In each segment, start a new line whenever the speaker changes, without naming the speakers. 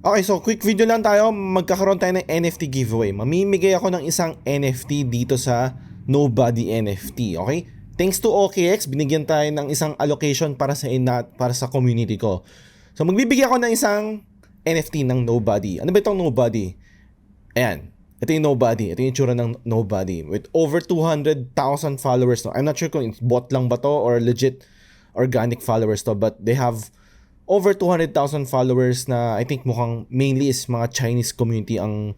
Okay, so quick video lang tayo. Magkakaroon tayo ng NFT giveaway. Mamimigay ako ng isang NFT dito sa Nobody NFT, okay? Thanks to OKX, binigyan tayo ng isang allocation para sa community ko. So magbibigay ako ng isang NFT ng Nobody. Ano ba itong Nobody? Ayan. Ito yung Nobody. Ito yung tsura ng Nobody. With over 200,000 followers. No? I'm not sure kung bot lang ba to or legit organic followers to. But they have over 200,000 followers na I think mukhang mainly is mga Chinese community ang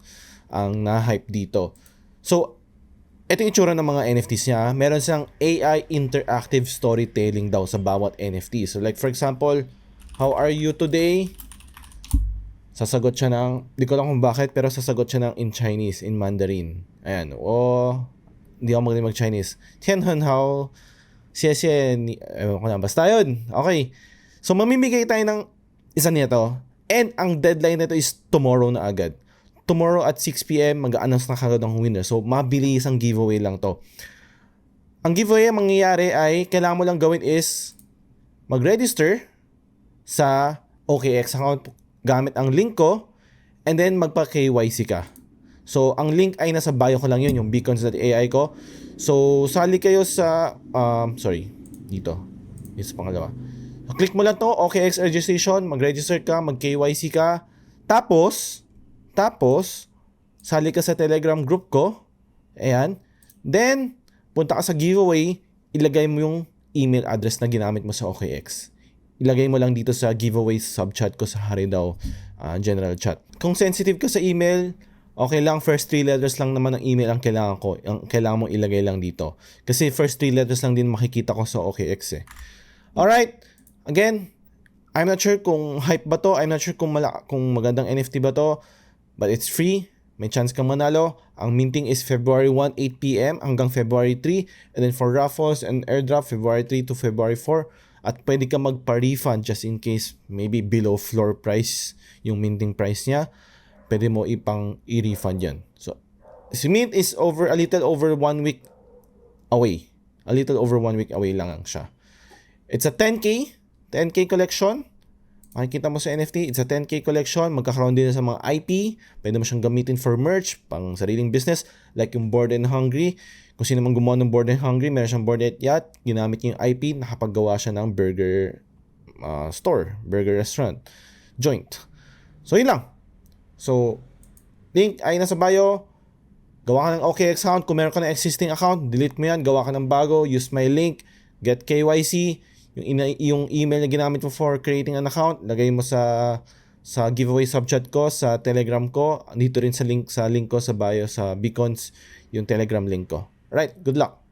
na-hype dito. So, ito yung tsura ng mga NFTs niya. Meron siyang AI interactive storytelling daw sa bawat NFT. So like for example, how are you today? Sasagot siya ng, di ko lang kung bakit, pero sasagot siya ng in Chinese, in Mandarin. Ayan, hindi ako magaling mag-Chinese. Tianhen hao, xie ni, ewan ko na, basta yun. Okay. So, mamimigay tayo ng isa nito. And ang deadline nito is tomorrow na agad. Tomorrow at 6 p.m. mag-a-announce na kagad ang winner. So, mabilis ang giveaway lang to. Ang giveaway ang mangyayari ay, kailangan mo lang gawin is mag-register sa OKX account gamit ang link ko and then magpa-KYC ka. So, ang link ay nasa bio ko lang yun, yung beacons.ai ko. So, sali kayo sa, dito. Yung sa pangalawa. So, click mo lang to, OKX registration, mag-register ka, mag-KYC ka. Tapos, sali ka sa Telegram group ko. Ayan. Then, punta ka sa giveaway, ilagay mo yung email address na ginamit mo sa OKX. Ilagay mo lang dito sa giveaway subchat ko sa Haridaw general chat. Kung sensitive ka sa email, okay lang, first 3 letters lang naman ang email ang kailangan ko. Ang kailangan mong ilagay lang dito. Kasi first 3 letters lang din makikita ko sa OKX eh. Alright, again, I'm not sure kung hype ba to, I'm not sure kung magandang NFT ba to, but it's free. May chance kang manalo. Ang minting is February 1, 8 p.m. hanggang February 3. And then for raffles and airdrop, February 3 to February 4. At pwede ka magpa-refund just in case maybe below floor price yung minting price niya. Pwede mo i-refund yan. So, si mint is a little over 1 week away. A little over 1 week away lang siya. It's a 10K collection. Makikita mo sa NFT, it's a 10K collection. Magkakaroon din sa mga IP. Pwede mo siyang gamitin for merch, pang sariling business, like yung Bored and Hungry. Kung sino man gumawa ng Bored and Hungry, meron siyang Bored and Yacht, ginamit niya yung IP, nakapaggawa siya ng burger store, burger restaurant, joint. So, yun lang. So, link ay nasa bio. Gawa ka ng OKX account. Kung meron ka ng existing account, delete mo yan. Gawa ka ng bago. Use my link. Get KYC. Yung email na ginamit mo for creating an account, lagay mo sa giveaway subchat ko, sa Telegram ko. Dito rin sa link ko sa bio sa Beacons, yung Telegram link ko. Alright, good luck.